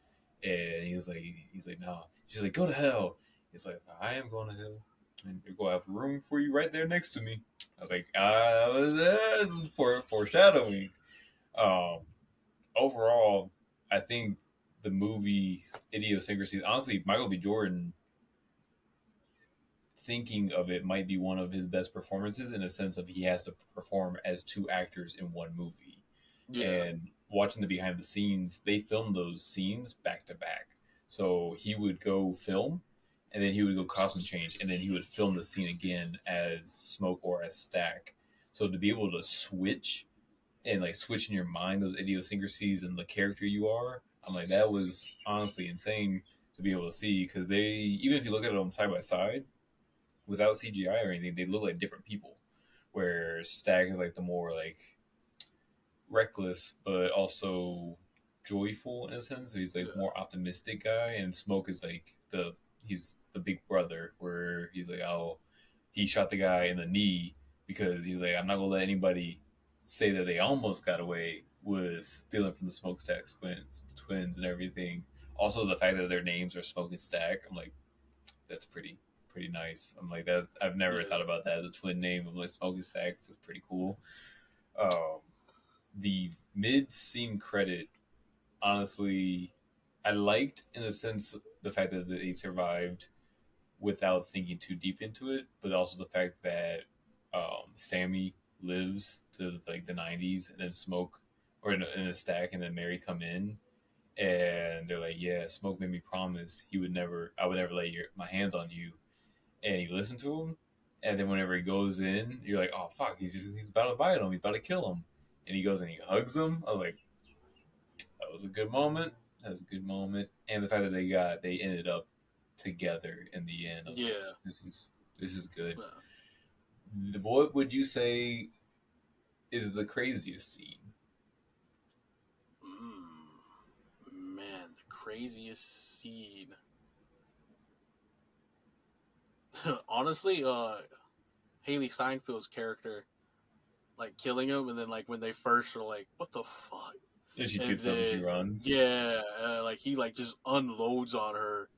and he's like, "No," she's like, "Go to hell." He's like, "I am going to hell, and you're going to have room for you right there next to me." I was like, was for foreshadowing. Um, Overall, I think the movie's idiosyncrasies. Honestly, Michael B. Jordan, thinking of it, might be one of his best performances in a sense of he has to perform as two actors in one movie. Yeah, And watching the behind the scenes, they filmed those scenes back to back. So he would go film, and then he would go costume change, and then he would film the scene again as Smoke or as Stack. So to be able to switch and like switch in your mind those idiosyncrasies and the character you are, I'm like that was honestly insane to be able to see because they even if you look at them side by side without CGI or anything, they look like different people. Where Stack is like the more like reckless but also joyful in a sense. So he's like yeah, more optimistic guy, and Smoke is like he's the big brother where he's like, oh, he shot the guy in the knee because he's like, I'm not gonna let anybody say that they almost got away with stealing from the Smokestack twins and everything. Also, the fact that their names are Smoke and Stack, I'm like, that's pretty nice. I'm like that. I've never yeah, thought about that as a twin name. I'm like Smoke and Stacks. That's pretty cool. Um, the mid scene credit, honestly, I liked in the sense the fact that they survived without thinking too deep into it, but also the fact that Sammy lives to like the 90s, and then Smoke or in a Stack, and then Mary come in, and they're like, "Yeah, Smoke made me promise I would never lay my hands on you," and he listened to him, and then whenever he goes in, you're like, "Oh fuck, he's about to bite him, he's about to kill him." and he goes and he hugs him. I was like, that was a good moment. That was a good moment, and the fact that they ended up together in the end. I was like, Yeah. this is good. Uh, What would you say is the craziest scene? Man, the craziest scene. Honestly, Haley Steinfeld's character, like killing him, and then like when they first are like, "What the fuck?" And she and gets up and she then runs. yeah, like he like just unloads on her,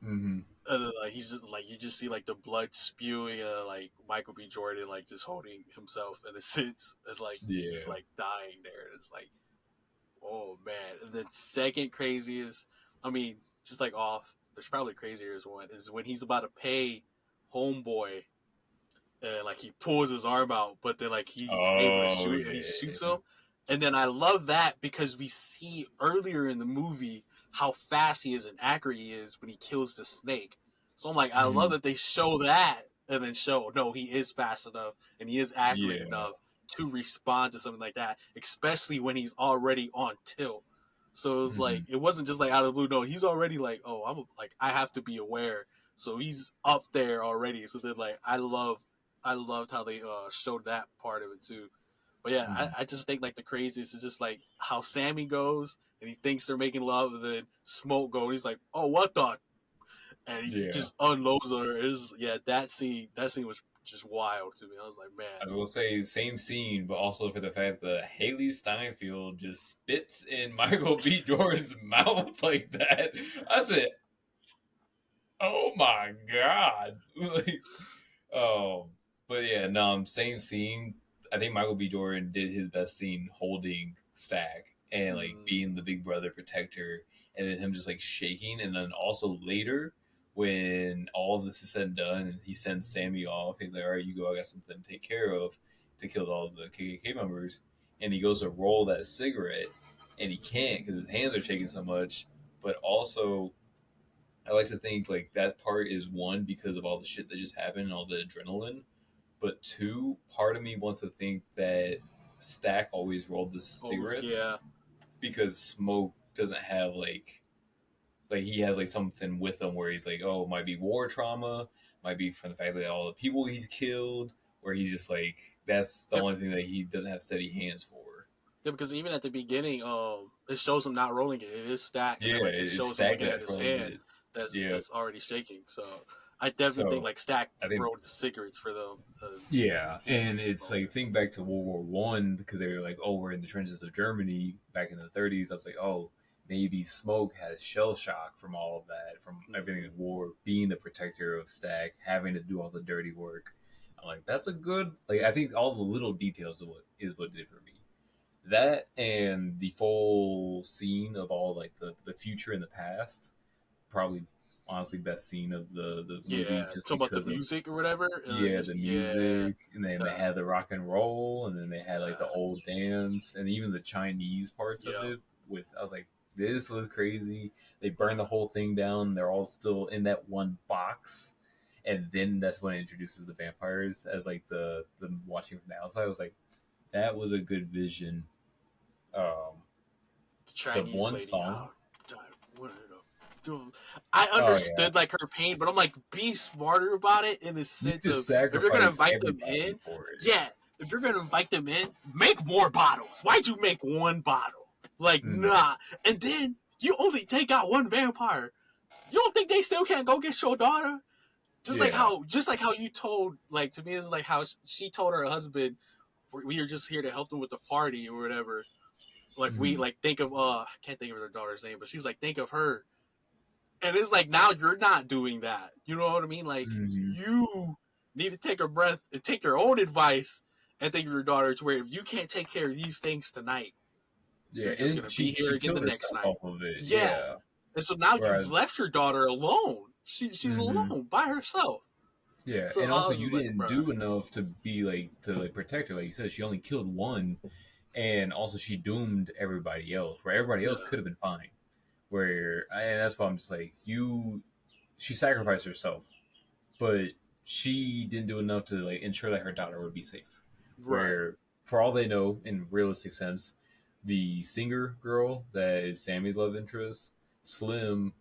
Mm-hmm. and then like he's just like you just see like the blood spewing, like Michael B. Jordan like just holding himself in a sense, and like he's just Yeah. like dying there. And it's like, oh man. And then second craziest, I mean, just like off. There's probably crazier as one is when he's about to pay Homeboy, and like he pulls his arm out, but then like he's able to Oh shoot and he shoots yeah. him. And then I love that because we see earlier in the movie how fast he is and accurate he is when he kills the snake. So I'm like, I love Mm-hmm. that they show that and then show no, he is fast enough and he is accurate Yeah. enough to respond to something like that, especially when he's already on tilt. So it was Mm-hmm. like it wasn't just like out of the blue. No, he's already like, oh, like I have to be aware. So he's up there already. So then like I loved how they showed that part of it too. But yeah, Mm-hmm. I just think like the craziest is just like how Sammy goes and he thinks they're making love, and then Smoke goes. He's like, "Oh, what the?" And he Yeah. just unloads on her. It was, yeah, that scene was just wild to me. I was like, man, I will say same scene, but also for the fact that Haley Steinfeld just spits in Michael B. Jordan's mouth like that. I said, "Oh my god!" like, oh, but yeah, no, same scene. I think Michael B. Jordan did his best scene holding Stack and like mm, being the big brother protector, and then him just like shaking, and then also later when all of this is said and done, and he sends Sammy off. He's like, "All right, you go. I got something to take care of to kill all the KKK members," and he goes to roll that cigarette, and he can't because his hands are shaking so much. But also, I like to think like that part is one because of all the shit that just happened and all the adrenaline, but two, part of me wants to think that Stack always rolled the oh cigarettes yeah, because Smoke doesn't have like he has like something with him where he's like, oh, it might be war trauma, might be from the fact that all the people he's killed, where he's just like that's the yep, only thing that he doesn't have steady hands for. yeah. Because even at the beginning, it shows him not rolling it. It is Stack, and then Yeah, like it it's shows him Stack looking at that his froze hand it. that's Yeah, that's already shaking. So I definitely think so like Stack I think rolled the cigarettes for them. yeah, He and it's smoked like it. think back to World War One because they were like, oh, we're in the trenches of Germany back in the 30s. I was like, oh, maybe Smoke has shell shock from all of that, from everything in Mm-hmm. war, being the protector of Stack, having to do all the dirty work. I'm like, that's a good like. I think all the little details of what did it for me. That and the full scene of all like the future and the past, probably honestly best scene of the Yeah, movie just talking about the because of music or whatever. yeah, the Yeah, music, and then they uh, had the rock and roll, and then they had like the uh, old dance, and even the Chinese parts of yeah, it. With I was like, this was crazy. They burned the uh, whole thing down. They're all still in that one box, and then that's when it introduces the vampires as like the watching from the outside. I was like, that was a good vision. Um, the the Chinese one lady. song. Oh God, what did do? I Oh yeah, understood like her pain, but I'm like, be smarter about it in the you sense of just if you're gonna sacrifice invite them everybody in, for it. yeah, if you're gonna invite them in, make more bottles. Why'd you make one bottle? Like, Mm, nah. And then you only take out one vampire. You don't think they still can't go get your daughter? yeah. Just like how you told, like to me, it's like how she told her husband, we are just here to help them with the party or whatever. Like we Mm, like think of I can't think of her daughter's name, but she was like think of her, and it's like now you're not doing that. You know what I mean? Like mm, you need to take a breath and take your own advice and think of your daughter to where if you can't take care of these things tonight, yeah, you're just and gonna be here she again the killed next herself night. off of it. Yeah, Yeah. and so now you've Whereas, left your daughter alone. She's hmm alone by herself. yeah, So and I also was you just like, didn't bruh, do enough to be like to like protect her. Like you said, she only killed one, and also she doomed everybody else. Where everybody else yeah, could have been fine. Where and that's why I'm just like you. She sacrificed herself, but she didn't do enough to like ensure that her daughter would be safe. right, Where for all they know, in realistic sense, the singer girl that is Sammy's love interest, Slim,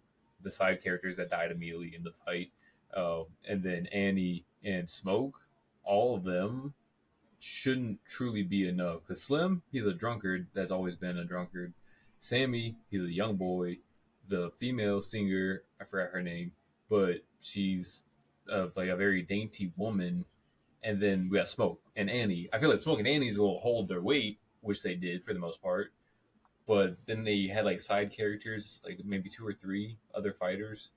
the side characters that died immediately in the fight, and then Annie and Smoke, all of them shouldn't truly be enough. Because Slim, he's a drunkard that's always been a drunkard. Sammy, he's a young boy. The female singer, I forgot her name, but she's like a very dainty woman. And then we got Smoke and Annie. I feel like Smoke and Annie's will hold their weight, which they did for the most part. But then they had like side characters, like maybe two or three other fighters.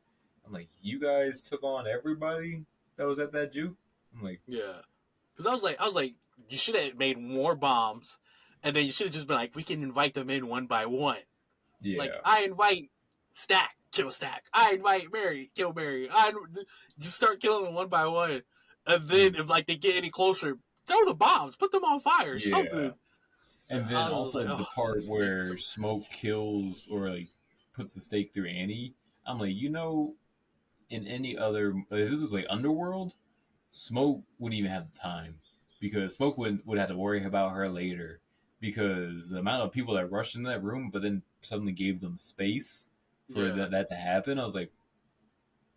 I'm like, you guys took on everybody that was at that juke. I'm like, Yeah, because I was like, you should have made more bombs, and then you should have just been like, we can invite them in one by one. Like, yeah, I invite Stack, kill Stack. I invite Mary, kill Mary. I just start killing them one by one, and then if like they get any closer, throw the bombs, put them on fire, yeah. something. And then I was also like, the oh, part make it where so. Smoke kills or like puts the stake through Annie. I'm like, you know, in any other, this was like Underworld, Smoke wouldn't even have the time because Smoke would have to worry about her later because the amount of people that rushed into that room, but then suddenly gave them space for Yeah, that to happen. I was like,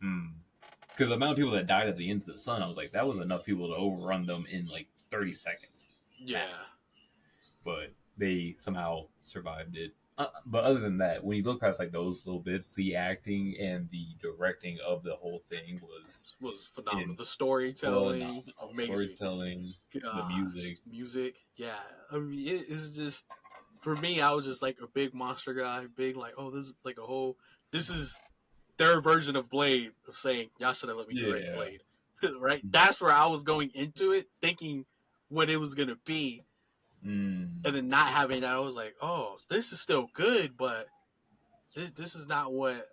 hmm. Because the amount of people that died at the end of the sun, I was like, that was enough people to overrun them in like 30 seconds yeah, max. But they somehow survived it. But other than that, when you look past like those little bits, the acting and the directing of the whole thing was phenomenal. in The storytelling, phenomenal. amazing. Storytelling, the Gosh, music. music, yeah. I mean, it's just for me. I was just like a big monster guy, big like, oh, this is like a whole. This is their version of Blade of saying, y'all should have let me direct Yeah. Blade, right? That's where I was going into it, thinking what it was gonna be, and Mm. then not having that. I was like, oh, this is still good, but this is not what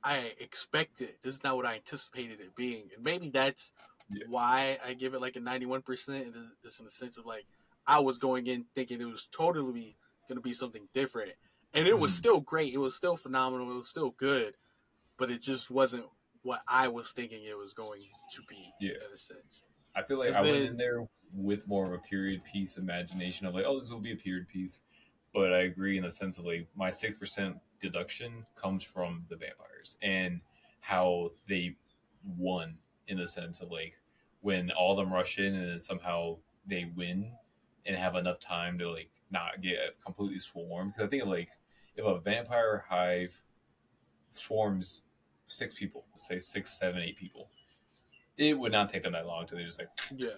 I expected. This is not what I anticipated it being, and maybe that's Yeah. why I give it like a 91%. It's in the sense of like I was going in thinking it was totally going to be something different, and it was Mm. still great. It was still phenomenal. It was still good, but it just wasn't what I was thinking it was going to be Yeah. in a sense. I feel like And I went in then there with more of a period piece imagination of like, oh, this will be a period piece. But I agree in the sense of like my 6% deduction comes from the vampires and how they won in the sense of like when all of them rush in and then somehow they win and have enough time to like not get completely swarmed. Because I think like if a vampire hive swarms 6 people, let's say 6, 7, 8 people, it would not take them that long to they just like yeah,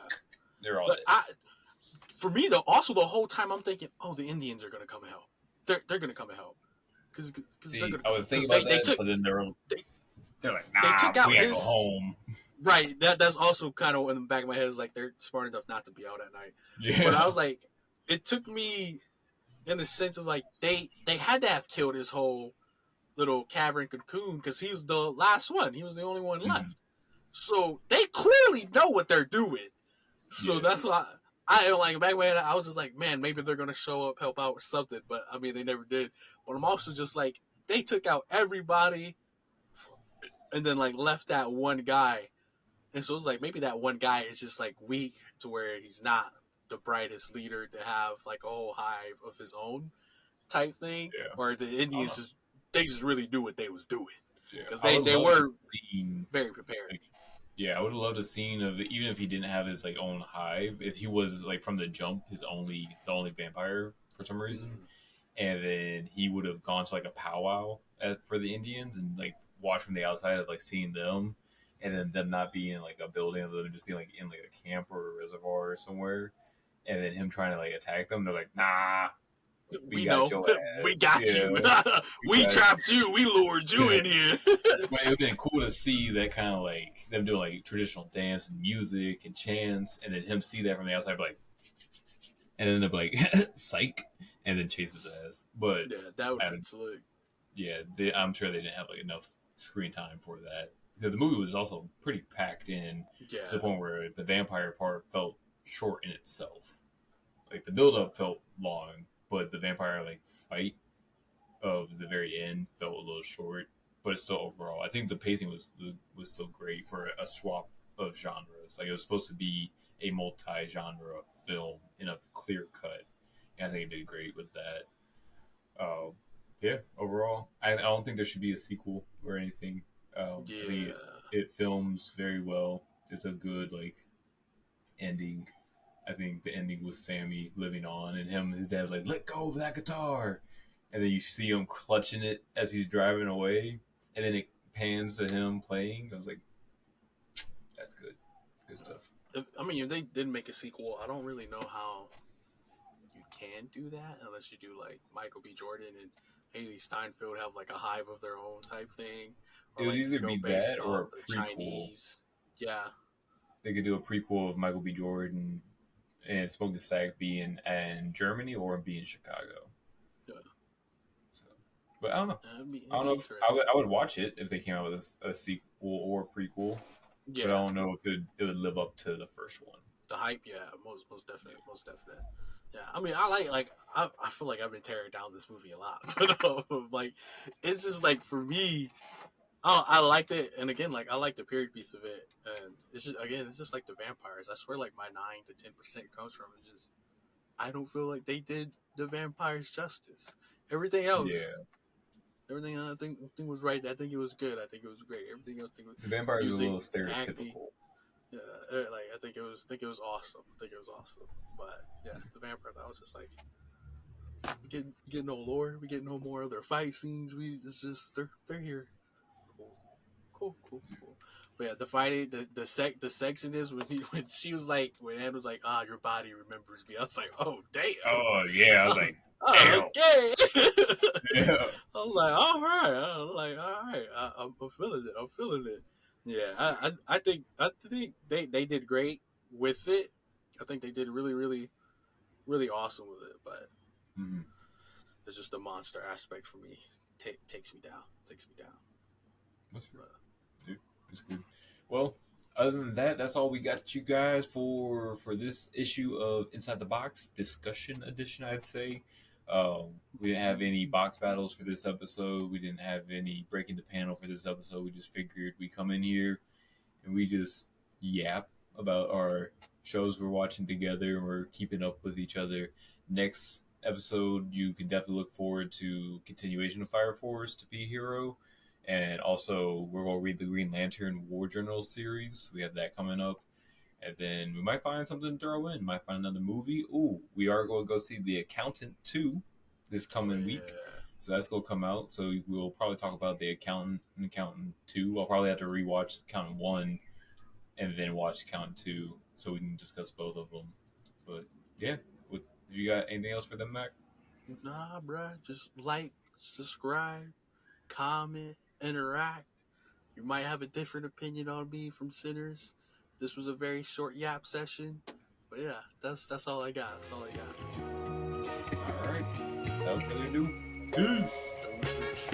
they're all but dead. for me though, also the whole time I'm thinking, oh, the Indians are gonna come and help. They're gonna come and help because they're See, gonna I come was thinking because about they that, took but then they, they're like, they nah, took out we gotta go his home. right. That's also kind of in the back of my head is like they're smart enough not to be out at night. But I Yeah, was like, it took me in the sense of like they had to have killed his whole little cavern cocoon because he's the last one. He was the only one Mhm. left. So they clearly know what they're doing. So Yeah, that's why I like back when I was just like, man, maybe they're gonna show up, help out with something. But I mean, they never did. But I'm also just like, they took out everybody and then like left that one guy. And so it's like maybe that one guy is just like weak to where he's not the brightest leader to have like a whole hive of his own type thing. yeah. Or the I don't Indians know. just really knew what they was doing Yeah, because I would they love to were see. very prepared. Like, yeah, I would love to scene of even if he didn't have his like own hive, if he was like from the jump the only vampire for some reason, Mm. and then he would have gone to like a powwow for the Indians and like watched from the outside of like seeing them, and then them not being in like a building, and them just being like in like a camp or a reservoir or somewhere, and then him trying to like attack them. They're like, nah, we We got know. your We ass. got Yeah, you. we We got trapped you. We lured you you. in here. But it would have been cool to see that kind of like them doing like traditional dance and music and chants, and then him see that from the outside, like, and then they'll be like, psych, and then chase his ass. But Yeah, that would have been um, slick. yeah, I'm sure they didn't have like enough screen time for that because the movie was also pretty packed in to the Yeah. point where the vampire part felt short in itself. Like the build up felt long, but the vampire like fight of the very end felt a little short. But it's still overall, I think the pacing was still great for a swap of genres. Like it was supposed to be a multi-genre film in a clear cut. And I think it did great with that. Uh, yeah, overall, I don't think there should be a sequel or anything. I think Yeah. it films very well. It's a good like ending. I think the ending was Sammy living on and his dad like, let go of that guitar. And then you see him clutching it as he's driving away. And then it pans to him playing. I was like, that's good. Good stuff. If they did make a sequel, I don't really know how you can do that unless you do like Michael B. Jordan and Haley Steinfeld have like a hive of their own type thing, It or would like you either go be based that or off a the prequel. Chinese. Yeah, They could do a prequel of Michael B. Jordan and Smoking Stack being in Germany or being in Chicago. yeah. So, but I don't know. I It'd don't be know if I interesting. would watch it if they came out with a sequel or a prequel, but I Yeah, don't know if it would live up to the first one. the hype. Yeah, most definitely, most definite. Yeah, I I feel like I've been tearing down this movie a lot, but like it's just like for me, I liked it, and again, like I like the period piece of it, and it's just like the vampires. I swear, like my 9 to 10% comes from it. Just I don't feel like they did the vampires justice. Everything else, Yeah, everything I think was right. I think it was good. I think it was great. Everything else, I think was the vampires are a music, little acting. stereotypical. Yeah, like think it was awesome. I think it was awesome. But yeah, the vampires. I was just like, we get no lore. We get no more of their fight scenes. It's just they're here. Cool. Cool. But yeah, the fighting, the sex in this when she was like when Anne was like, your body remembers me. I was like, oh damn. Oh yeah, I was like, damn. Okay. Yeah. I was like, all right. I was like, all right. I'm feeling it. I'm feeling it. Yeah, I think they did great with it. I think they did really awesome with it. But Mm-hmm. it's just the monster aspect for me. Takes me down. Takes me down. That's fair. But, Yeah, it's good. Well, other than that, that's all we got you guys for this issue of Inside the Box discussion edition. I'd say we didn't have any box battles for this episode. We didn't have any breaking the panel for this episode. We just figured we come in here and we just yap about our shows we're watching together and we're keeping up with each other. Next episode, you can definitely look forward to continuation of Fire Force to be Hero. And also, we're going to read the Green Lantern War Journal series. We have that coming up. And then we might find something to throw in. Might find another movie. Ooh, we are going to go see The Accountant 2 this oh coming week. yeah. So that's going to come out. So we'll probably talk about The Accountant and Accountant 2. I'll probably have to rewatch Accountant 1 and then watch Accountant 2 so we can discuss both of them. But yeah, have you got anything else for them, Mac? Nah, bruh. Just like, subscribe, comment, interact. You might have a different opinion on me from Sinners. This was a very short yap session. But yeah, that's all I got. That's all I got. All right. Without further ado, peace. Deuces.